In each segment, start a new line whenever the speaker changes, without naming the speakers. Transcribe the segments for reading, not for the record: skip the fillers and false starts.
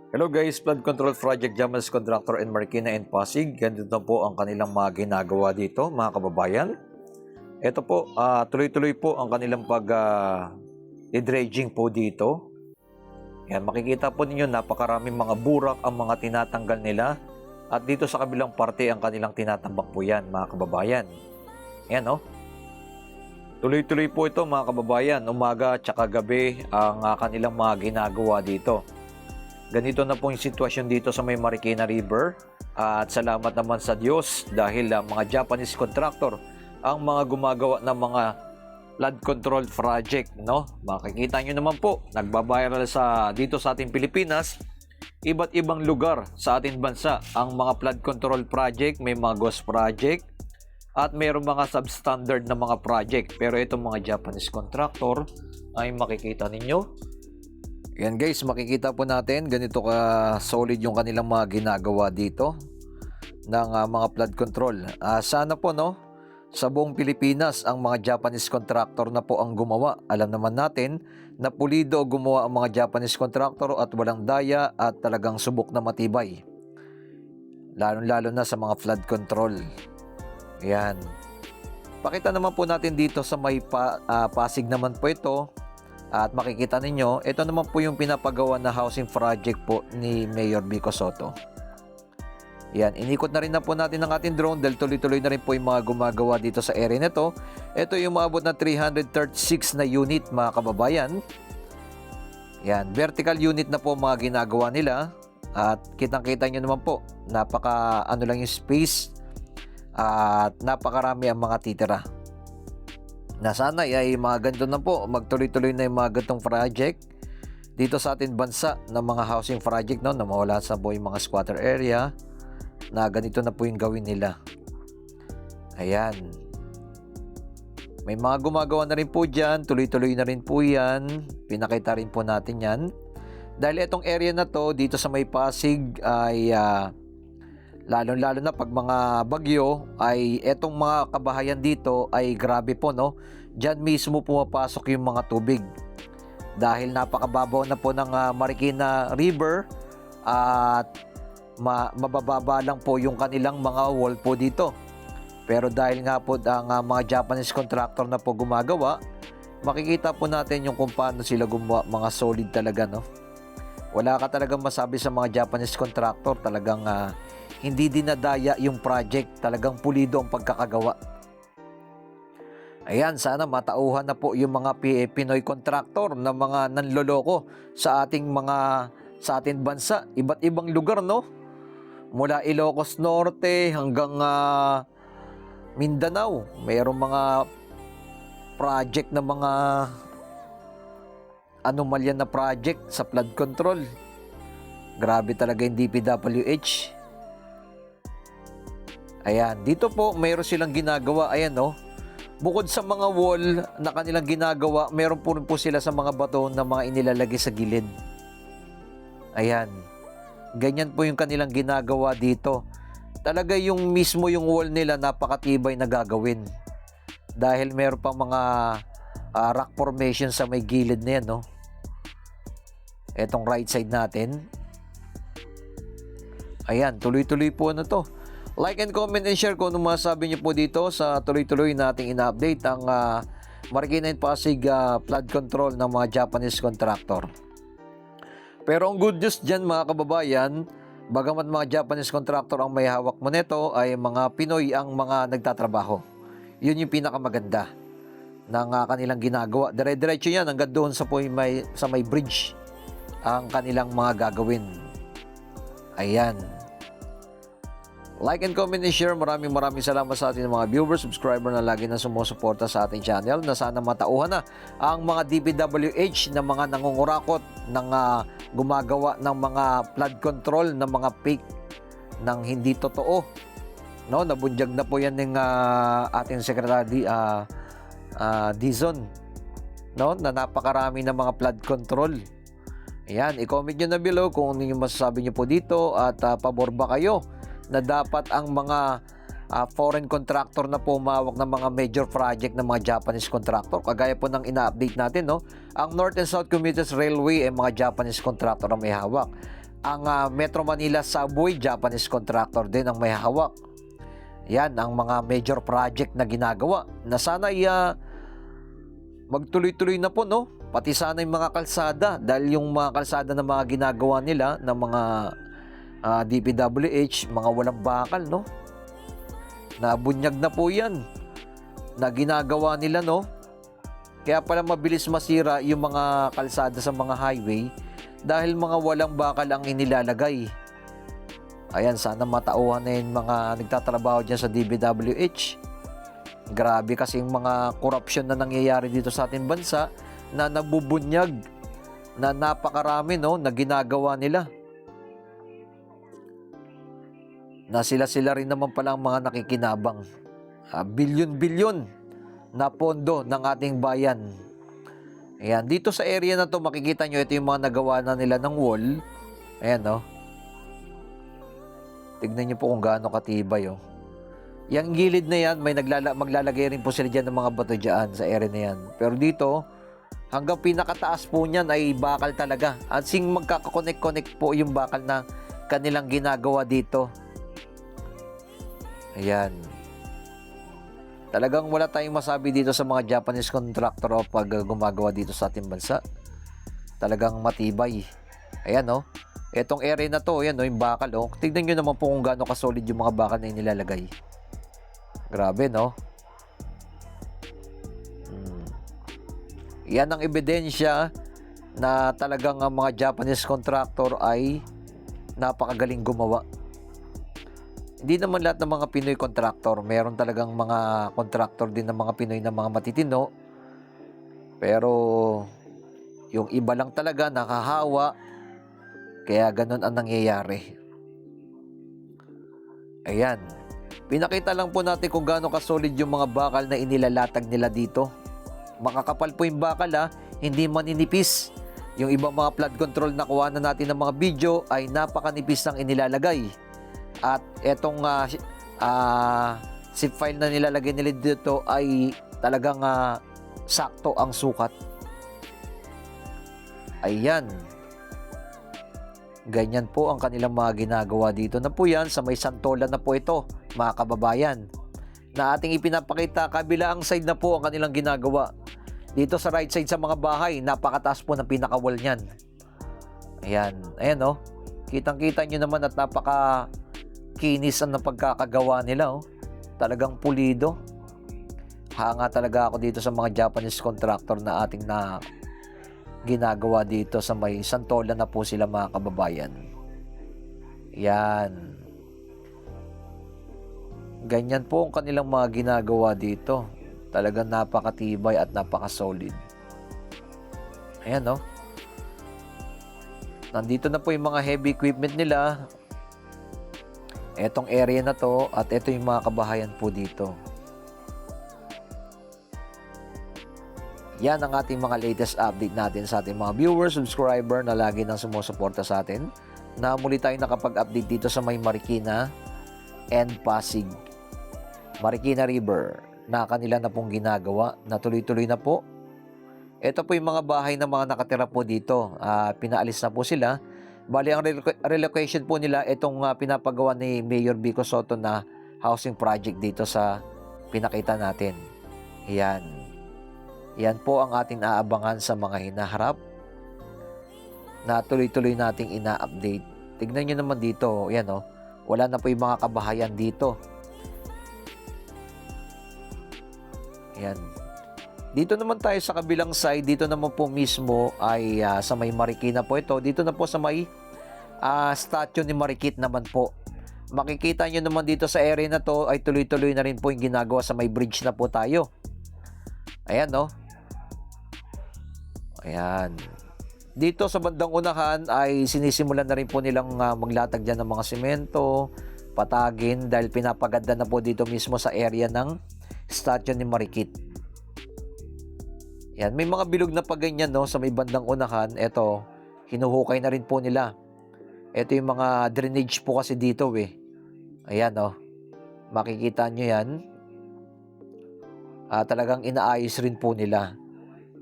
Hello guys, Flood Control Project Jamas Contractor in Marikina and Pasig. Ganito na po ang kanilang mga ginagawa dito, mga kababayan. Ito po, tuloy-tuloy po ang kanilang dredging po dito. Yan, makikita po ninyo napakaraming mga burak ang mga tinatanggal nila. At dito sa kabilang parte ang kanilang tinatambak po yan, mga kababayan. Yan, oh. Tuloy-tuloy po ito, mga kababayan. Umaga at gabi ang kanilang mga ginagawa dito. Ganito na po yung sitwasyon dito sa may Marikina River. At salamat naman sa Diyos dahil mga Japanese contractor ang mga gumagawa ng mga flood control project, no? Makikita nyo naman po, nagbabiral dito sa ating Pilipinas, iba't ibang lugar sa ating bansa ang mga flood control project, may mga ghost project at mayroong mga substandard na mga project. Pero itong mga Japanese contractor ay makikita ninyo. Yan guys, makikita po natin ganito ka solid yung kanilang mga ginagawa dito ng mga flood control. Sana po no, sa buong Pilipinas ang mga Japanese contractor na po ang gumawa. Alam naman natin na pulido gumawa ang mga Japanese contractor at walang daya at talagang subok na matibay. Lalo na sa mga flood control. Yan. Pakita naman po natin dito sa may Pasig naman po ito. At makikita ninyo, ito naman po yung pinapagawa na housing project po ni Mayor Vico Sotto. Yan, inikot na rin na po natin ang ating drone dahil tuloy-tuloy na rin po yung mga gumagawa dito sa area nito. Ito yung maabot na 336 na unit, mga kababayan. Yan, vertical unit na po mga ginagawa nila. At kitang-kita nyo naman po, napaka ano lang yung space at napakarami ang mga titira. Na sana ay mga ganito na po, magtuloy-tuloy na yung mga gantong project dito sa ating bansa ng mga housing project, no, na mawala sa buhay mga squatter area, na ganito na po yung gawin nila. Ayan. May mga gumagawa na rin po dyan, tuloy-tuloy na rin po yan, pinakita rin po natin yan. Dahil itong area na to, dito sa may Pasig ay lalo na pag mga bagyo ay etong mga kabahayan dito ay grabe po, no. Diyan mismo pumapasok yung mga tubig. Dahil napakababaw na po ng Marikina River at mabababa lang po yung kanilang mga wall po dito. Pero dahil nga po ang mga Japanese contractor na po gumagawa, makikita po natin yung kung paano sila gumawa, mga solid talaga, no. Wala ka talagang masabi sa mga Japanese contractor, talagang hindi dinadaya yung project, talagang pulido ang pagkakagawa. Ayan, sana matauhan na po yung mga Pinoy contractor na mga nanloloko sa ating bansa, iba't ibang lugar, no? Mula Ilocos Norte hanggang Mindanao, mayroong mga project na mga anomalya na project sa flood control. Grabe talaga yung DPWH. Ayan, dito po mayroon silang ginagawa, ayan, no. Bukod sa mga wall na kanilang ginagawa, mayroon po rin po sila sa mga bato na mga inilalagay sa gilid. Ayan. Ganyan po yung kanilang ginagawa dito. Talaga yung mismo yung wall nila napakatibay na gagawin. Dahil mayroon pang mga rock formation sa may gilid na yan, no. Etong right side natin. Ayan, tuloy-tuloy po na to. Like and comment and share kung ano masasabi niyo po dito sa tuloy-tuloy nating ina-update ang Marikina and Pasig flood control ng mga Japanese contractor. Pero ang good news dyan, mga kababayan, bagamat mga Japanese contractor ang may hawak mo nito, ay mga Pinoy ang mga nagtatrabaho. Yun yung pinakamaganda ng kanilang ginagawa. Dire-diretso yan hanggang doon sa may bridge ang kanilang mga gagawin. Ayan. Like and comment and share. Maraming salamat sa ating mga viewers, subscriber na lagi na sumusuporta sa ating channel, na sana matauhan na ang mga DPWH na mga nangungurakot ng gumagawa ng mga flood control ng mga fake ng hindi totoo. No, nabunyag na po yan ng ating Secretary Dizon, no, na napakarami ng mga flood control. Ayan, i-comment nyo na below kung ano yung masasabi nyo po dito at pabor ba kayo na dapat ang mga foreign contractor na pumawak ng mga major project ng mga Japanese contractor. Kagaya po ng ina-update natin, no? Ang North and South Commuters Railway ay mga Japanese contractor ang may hawak. Ang Metro Manila Subway, Japanese contractor din ang may hawak. Yan ang mga major project na ginagawa na sana magtuloy-tuloy na po, no? Pati sana yung mga kalsada, dahil yung mga kalsada na mga ginagawa nila ng mga DPWH, mga walang bakal, no? Nabunyag na po yan na ginagawa nila, no? Kaya pala mabilis masira yung mga kalsada sa mga highway dahil mga walang bakal ang inilalagay. Ayan, sana matauhan na yung mga nagtatrabaho dyan sa DPWH. Grabe kasi yung mga corruption na nangyayari dito sa ating bansa na nabubunyag na napakarami, no, na ginagawa nila. Na sila rin naman pala ang mga nakikinabang. Bilyon-bilyon na pondo ng ating bayan. Ayan, dito sa area na to makikita nyo, ito yung mga nagawa na nila ng wall. Ayan, no. Tignan nyo po kung gaano katibay, oh. Yang gilid na yan, may maglalagay rin po sila dyan ng mga bato dyan sa area na yan. Pero dito, hanggang pinakataas po niyan ay bakal talaga. At sing magkakakonek-connect po yung bakal na kanilang ginagawa dito. Ayan. Talagang wala tayong masabi dito sa mga Japanese contractor pag gumagawa dito sa ating bansa. Talagang matibay. Ayan, no. Etong area na to, ayan, no, yung bakal, oh. Tignan nyo naman po kung gaano kasolid yung mga bakal na inilalagay. Grabe, no? Yan ang ebidensya na talagang ang mga Japanese contractor ay napakagaling gumawa. Hindi naman lahat ng mga Pinoy contractor. Meron talagang mga contractor din ng mga Pinoy na mga matitino. Pero yung iba lang talaga nakahawa. Kaya ganun ang nangyayari. Ayan. Pinakita lang po natin kung gaano kasolid yung mga bakal na inilalatag nila dito. Makakapal po yung bakal, hindi maninipis. Yung ibang mga flood control na kuha na natin ng mga video ay napakanipis ng inilalagay. At etong zip file na nilalagay nila dito ay talagang sakto ang sukat. Ayan. Ganyan po ang kanilang mga ginagawa dito na po yan. Sa may Santolan na po ito, mga kababayan. Na ating ipinapakita, kabilang side na po ang kanilang ginagawa. Dito sa right side sa mga bahay, napakataas po ng pinakawall niyan. Ayan. Ayan, oh. Kitang-kita nyo naman at napaka-kinis ang pagkakagawa nila, oh. Talagang pulido. Hanga talaga ako dito sa mga Japanese contractor na ating ginagawa dito sa may Santolan na po sila, mga kababayan. Yan. Ganyan po ang kanilang mga ginagawa dito. Talagang napakatibay at napaka-solid. Ayan, no? Nandito na po yung mga heavy equipment nila. Etong area na to at ito yung mga kabahayan po dito. Yan ang ating mga latest update natin sa ating mga viewers, subscriber na lagi nang sumusuporta sa atin. Na muli tayo nakapag-update dito sa may Marikina and Pasig. Marikina River na kanila na pong ginagawa, na tuloy-tuloy na po. Ito po yung mga bahay na mga nakatira po dito. Pinaalis na po sila. Bali, ang relocation po nila, itong pinapagawa ni Mayor Vico Sotto na housing project dito sa pinakita natin. Yan. Yan po ang ating aabangan sa mga hinaharap na tuloy-tuloy nating ina-update. Tignan nyo naman dito. Yan, oh. Wala na po yung mga kabahayan dito. Yan. Dito naman tayo sa kabilang side. Dito naman po mismo ay sa may Marikina po ito. Dito na po sa may statue ni Marikit naman po. Makikita nyo naman dito sa area na to ay tuloy-tuloy na rin po yung ginagawa sa may bridge na po tayo. Ayan, no? Ayan. Dito sa bandang unahan ay sinisimulan na rin po nilang maglatag dyan ng mga semento, patagin, dahil pinapaganda na po dito mismo sa area ng statue ni Marikit. Yan, may mga bilog na paganyan, no, sa may bandang unahan. Ito, hinuhukay na rin po nila. Ito yung mga drainage po kasi dito, eh. Ayan, no. Makikita nyo yan. Talagang inaayos rin po nila.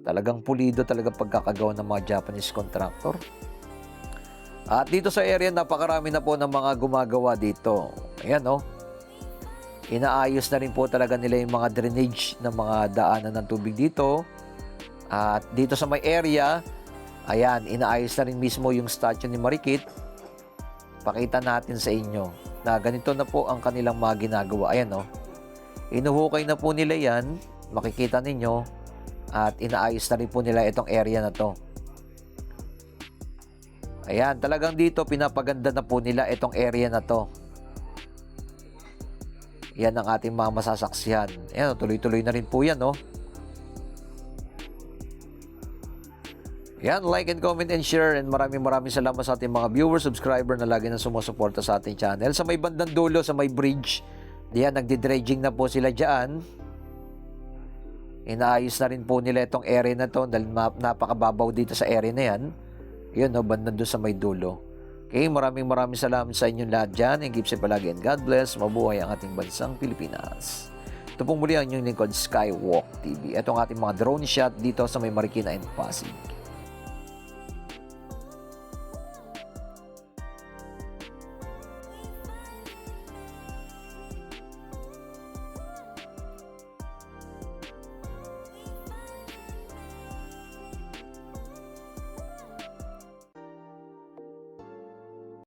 Talagang pulido talaga pagkakagawa ng mga Japanese contractor. At dito sa area, napakarami na po ng mga gumagawa dito. Ayan, oh. Inaayos na rin po talaga nila yung mga drainage ng mga daanan ng tubig dito. At dito sa may area, ayan, inaayos na rin mismo yung statue ni Marikit. Pakita natin sa inyo na ganito na po ang kanilang mga ginagawa. Ayan, oh. Inuhukay na po nila yan. Makikita ninyo. At inaayos na rin po nila itong area na to. Ayan, talagang dito pinapaganda na po nila itong area na to. Yan ang ating mga masasaksihan. Ayan, tuloy-tuloy na rin po yan, no? Yan, like and comment and share, and maraming salamat sa ating mga viewers, subscriber na lagi na sumusuporta sa ating channel. Sa may bandang dulo, sa may bridge, diyan, nagdi-dredging na po sila dyan. Inaayos na rin po nila itong area na to dahil napakababaw dito sa area na yan. Yun, no, bandang doon sa may dulo. Okay, maraming salamat sa inyong lahat dyan, and keep safe palagi, and God bless. Mabuhay ang ating bansang Pilipinas. Ito pong muli ang inyong lingkod, Skywalk TV. Ito ang ating mga drone shot dito sa may Marikina and Pasig.